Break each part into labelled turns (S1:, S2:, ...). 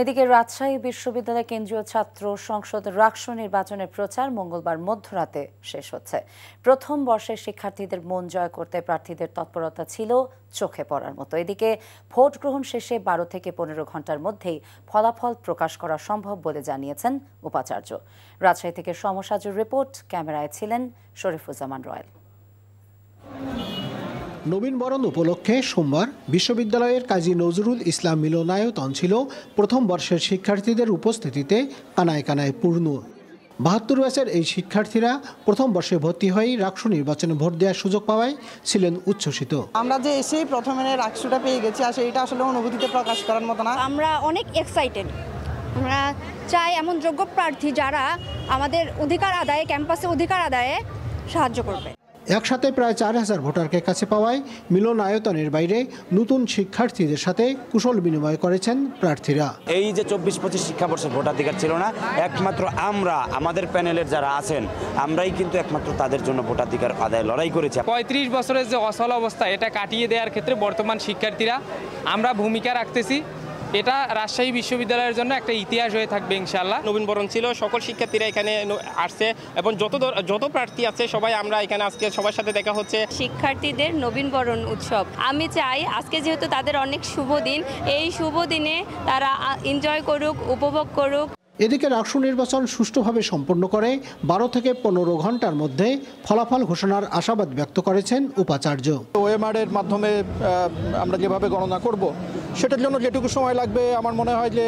S1: এদিকে রাজশাহী বিশ্ববিদ্যালয় কেন্দ্রীয় ছাত্র সংসদ রাকসু নির্বাচনের প্রচার মঙ্গলবার মধ্যরাতে শেষ হচ্ছে। প্রথম বর্ষের শিক্ষার্থীদের মন জয় করতে প্রার্থীদের তৎপরতা ছিল চোখে পড়ার মতো। এদিকে ভোট গ্রহণ শেষে 12 থেকে 15 ঘন্টার মধ্যেই ফলাফল প্রকাশ করা সম্ভব বলে জানিয়েছেন উপাচার্য। রাজশাহী থেকে সমসাজুর রিপোর্ট, ক্যামেরায় ছিলেন শরীফুজ্জামান রয়েল।
S2: নবীনবরণ উপলক্ষে সোমবার বিশ্ববিদ্যালয়ের কাজী নজরুল ইসলাম মিলনায়তন ছিল প্রথম বর্ষের শিক্ষার্থীদের উপস্থিতিতে কানায় কানায় পূর্ণ। 72 ব্যাচের এই শিক্ষার্থীরা প্রথম বর্ষে ভর্তি হয়ে রাকসু নির্বাচনে ভোট দেওয়ার সুযোগ পাওয়ায় ছিলেন উচ্ছ্বসিত।
S3: আমরা যে এসেই প্রথমে রাকসুটা পেয়ে গেছি, এটা আসলে অনুভূতিতে প্রকাশ করার মতো না।
S4: আমরা অনেক এক্সাইটেড। আমরা চাই এমন যোগ্য প্রার্থী যারা আমাদের অধিকার আদায়ে, ক্যাম্পাসে অধিকার আদায়ে সাহায্য করবে।
S2: একসাথে প্রায় 4000 ভোটারকে কাছে পাওয়ায় মিলনায়তনের বাইরে নতুন শিক্ষার্থীদের সাথে কুশল বিনিময় করেছেন প্রার্থীরা।
S5: এই যে 24-25 শিক্ষাবর্ষের ভোটাধিকার ছিল না, একমাত্র আমরা, আমাদের প্যানেলের যারা আছেন, আমরাই কিন্তু একমাত্র তাদের জন্য ভোটাধিকার আদায় লড়াই করেছি।
S6: 35 বছরের যে অচল অবস্থা, এটা কাটিয়ে দেওয়ার ক্ষেত্রে বর্তমান শিক্ষার্থীরা আমরা ভূমিকা রাখতেছি। এটা রাজশাহী বিশ্ববিদ্যালয়ের জন্য একটা ইতিহাস হয়ে থাকবে ইনশাআল্লাহ।
S7: নবীনবরণ ছিল, সকল শিক্ষার্থীরা এখানে আসছে এবং যত প্রার্থী আছে সবাই আমরা এখানে আজকে সবার সাথে দেখা হচ্ছে।
S8: শিক্ষার্থীদের নবীনবরণ উৎসব, আমি চাই আজকে যেহেতু তাদের অনেক শুভ দিন, এই শুভ দিনে তারা এনজয় করুক, উপভোগ করুক।
S2: এদিকে রাকসু নির্বাচন সুষ্ঠুভাবে সম্পন্ন করে 12 থেকে 15 ঘন্টার মধ্যে ফলাফল ঘোষণার আশাবাদ ব্যক্ত করেছেন উপাচার্য।
S9: ওএমআর-এর মাধ্যমে আমরা যেভাবে গণনা করব, সেটার জন্য যেটুকু সময় লাগবে আমার মনে হয় যে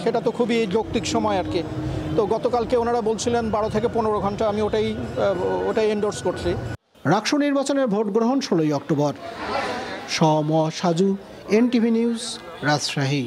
S9: সেটা তো খুবই যৌক্তিক সময় আর কি। তো গতকালকে ওনারা বলছিলেন 12 থেকে 15 ঘন্টা, আমি ওটাই এন্ডোর্স করছি।
S2: রাকসু নির্বাচনের ভোট গ্রহণ 16 October. Saju, NTV news, Rajshahi.